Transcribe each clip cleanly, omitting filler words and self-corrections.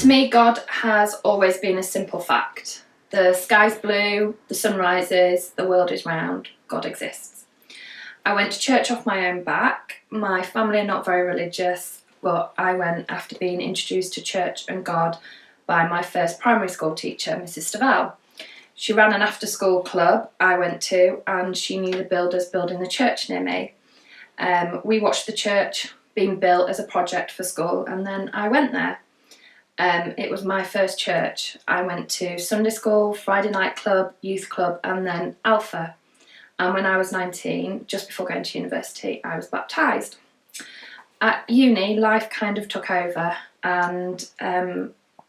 To me, God has always been a simple fact. The sky's blue, the sun rises, the world is round, God exists. I went to church off my own back. My family are not very religious, but I went after being introduced to church and God by my first primary school teacher, Mrs. Stavel. She ran an after-school club I went to, and she knew the builders building the church near me. We watched the church being built as a project for school, and then I went there. It was my first church. I went to Sunday school, Friday night club, youth club, and then Alpha. And when I was 19, just before going to university, I was baptised. At uni, life kind of took over, and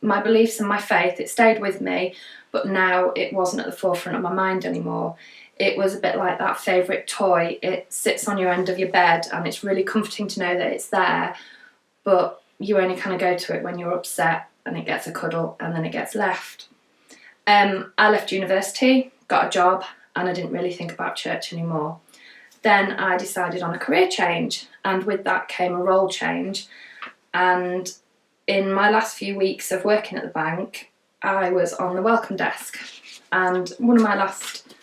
my beliefs and my faith, it stayed with me, but now it wasn't at the forefront of my mind anymore. It was a bit like that favourite toy. It sits on your end of your bed, and it's really comforting to know that it's there, but you only kind of go to it when you're upset, and it gets a cuddle, and then it gets left. I left university, got a job, and I didn't really think about church anymore. Then I decided on a career change, and with that came a role change. And in my last few weeks of working at the bank, I was on the welcome desk. And one of my last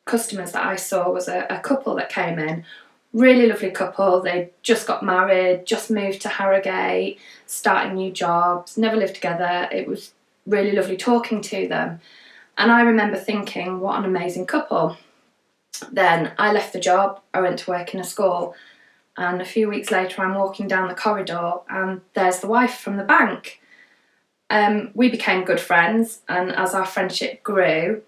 customers that I saw was a couple that came in. Really lovely couple. They just got married, just moved to Harrogate, starting new jobs, never lived together. It was really lovely talking to them. And I remember thinking, what an amazing couple. Then I left the job, I went to work in a school, and a few weeks later I'm walking down the corridor and there's the wife from the bank. We became good friends, and as our friendship grew,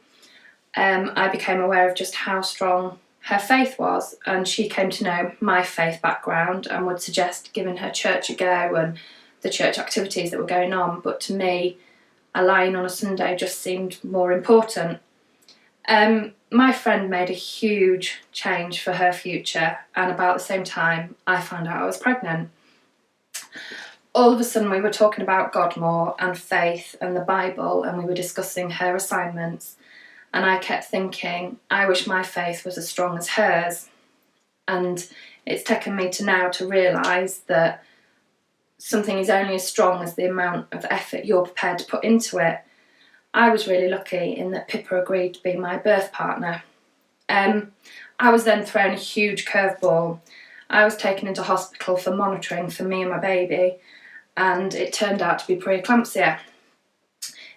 I became aware of just how strong her faith was, and she came to know my faith background and would suggest giving her church a go and the church activities that were going on. But to me, a line on a Sunday just seemed more important. My friend made a huge change for her future, and about the same time I found out I was pregnant. All of a sudden we were talking about God more and faith and the Bible, and we were discussing her assignments. And I kept thinking, I wish my faith was as strong as hers. And it's taken me to now to realise that something is only as strong as the amount of effort you're prepared to put into it. I was really lucky in that Pippa agreed to be my birth partner. I was then thrown a huge curveball. I was taken into hospital for monitoring for me and my baby, and it turned out to be preeclampsia.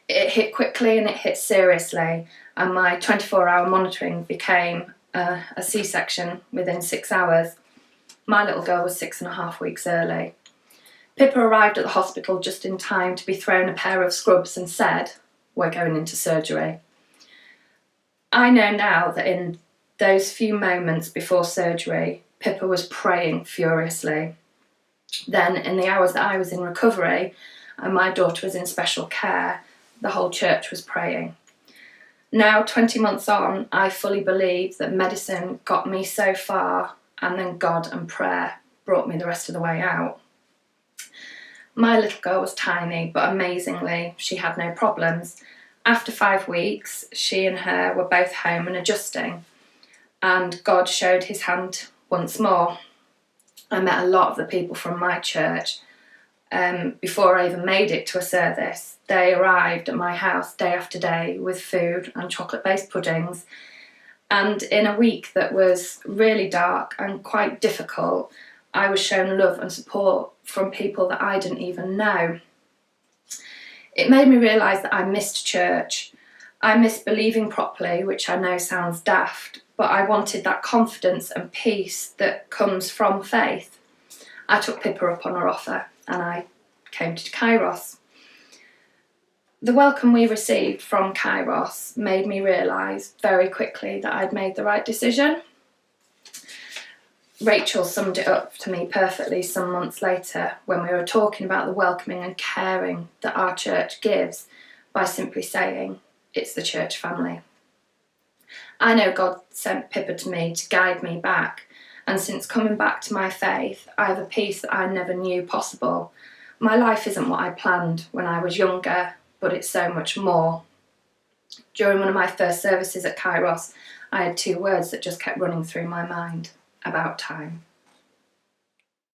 It hit quickly and it hit seriously, and my 24-hour monitoring became a C-section within 6 hours. My little girl was 6.5 weeks early. Pippa arrived at the hospital just in time to be thrown a pair of scrubs and said, "We're going into surgery." I know now that in those few moments before surgery, Pippa was praying furiously. Then, in the hours that I was in recovery and my daughter was in special care, the whole church was praying. Now, 20 months on, I fully believe that medicine got me so far, and then God and prayer brought me the rest of the way out. My little girl was tiny, but amazingly, she had no problems. After 5 weeks, she and her were both home and adjusting, and God showed his hand once more. I met a lot of the people from my church. Before I even made it to a service, they arrived at my house day after day with food and chocolate-based puddings. And in a week that was really dark and quite difficult, I was shown love and support from people that I didn't even know. It made me realise that I missed church. I missed believing properly, which I know sounds daft, but I wanted that confidence and peace that comes from faith. I took Pippa up on her offer, and I came to Kairos. The welcome we received from Kairos made me realise very quickly that I'd made the right decision. Rachel summed it up to me perfectly some months later when we were talking about the welcoming and caring that our church gives by simply saying, "It's the church family." I know God sent Pippa to me to guide me back, and since coming back to my faith, I have a peace that I never knew possible. My life isn't what I planned when I was younger, but it's so much more. During one of my first services at Kairos, I had 2 words that just kept running through my mind: about time.